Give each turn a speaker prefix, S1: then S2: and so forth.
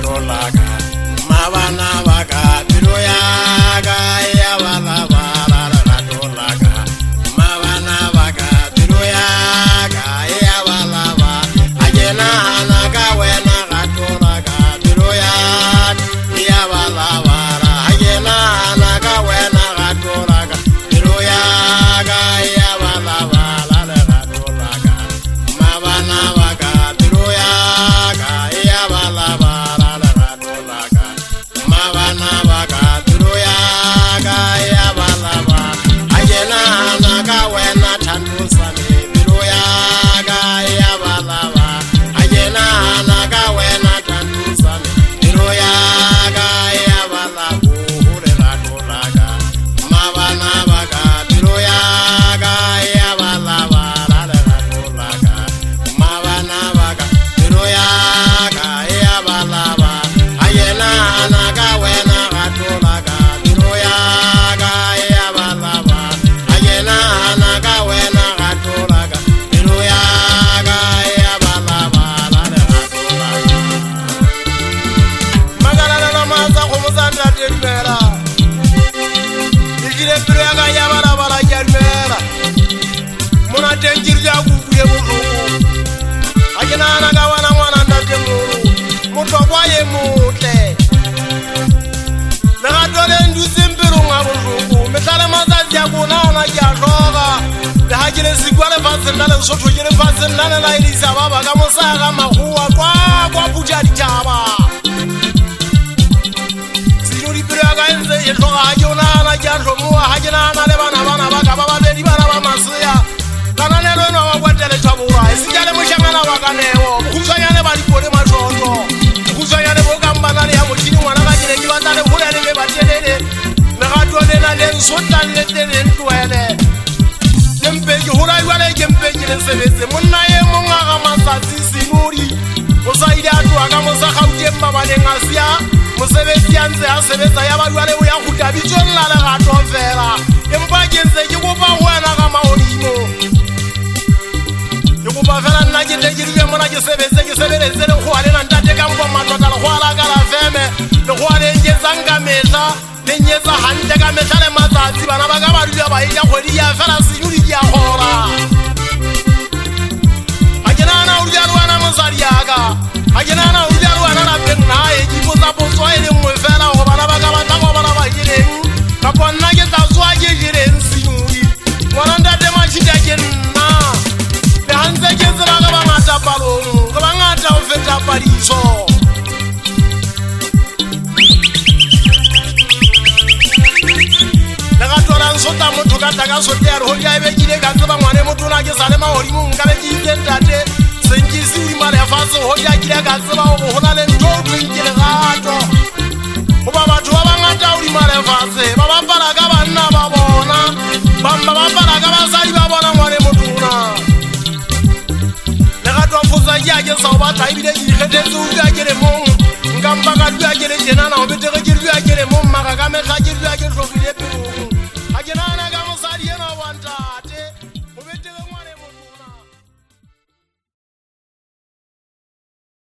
S1: ratolaga mabana baga biro yaga ya bala bala ratolaga mabana baga biro yaga ya bala ba ajena naga wena ratolaga biro ya bala bala ajena naga wena ratolaga biro yaga ya bala bala ratolaga mabana baga biro yaga ya bala bala ratolaga mabana baga biro yaga ya bala ba ajena naga wena tandusani biro yaga ya bala ba ajena naga wena tandusani biro yaga ya bala hure ratolaga mabana baga biro yaga ya bala bala ratolaga mabana baga biro yaga ya bala ba ajena naga wena ratolaga biro yaga ya bala ba ajena naga wena ratolaga biro yaga ya bala bala ratolaga magala na maza kumuzanda dirmera ikire biro yaga ya bala bala dirmera muna tenjirja kukuye muru ajena naga wana mwana ndate muru muto kwaye mute nagatole ndusimbiru ngaburuku metale mazazi yakuna yaroga dahagire sigwale fasendale soto yire fasendale la ilisa baba kamusaka mahuwa kwa bujari chaba sinuri biraga enze yeroga ajona na yarro muwa hajena na lebana baka baba beli bana bamasuya kana lero no wagwatele tabura isijale mushangana wakanewo kuzanyane bali kole majoto kuzanyane bogamba nali amuchini mwana bagire kibatale hulele be batelele nagatole na lenso talele ntwele tempeji hurayi wale tempeji lesebese munaye mungaga masasi sinuri musaidi atu akamusa khautemba balengasiya musebesi yanze asebeza yabalwale uyakuta bijonlala gatovera empagenze kikupa hwana kama olimo yikupa fera najitejiriwe muna kisebeleze lekhwale nantate kampo matota lekhwala kala feme lekhwale njezanga meta lenyeza hante kameta le matsatsi bana ba ka balwya ba ija khwedi ya fela sinyuri ya khora ajenana uljalwana mosadi yaka ajenana uljalwana na bennaye jipoza poswa ele mwe fela go bana ba ka batako bana ba jireng kapo nna ke tswa ke jireng sinyuri mwana ntate machita ke nna le hanze ke tsela ka bangata palong ka bangata o feta padiso sota motho ka taka sotea re hoja ebe kile ka tseba ngwane motho na ke sale mahori mo nka be ke intentate senkisi uri mare fase hoja kile ka tseba go hona le ntho twinkile gato go ba batho ba bangata uri mare fase ba ba pala ka banna ba bona ba pala ka basadi ba bona ngwane motho na le gato fosa ya ke sa ba taibile ke khetse u ya ke le mo ngamba ka lu ya ke le jena na o bete ke lu ya ke le mo maka ka me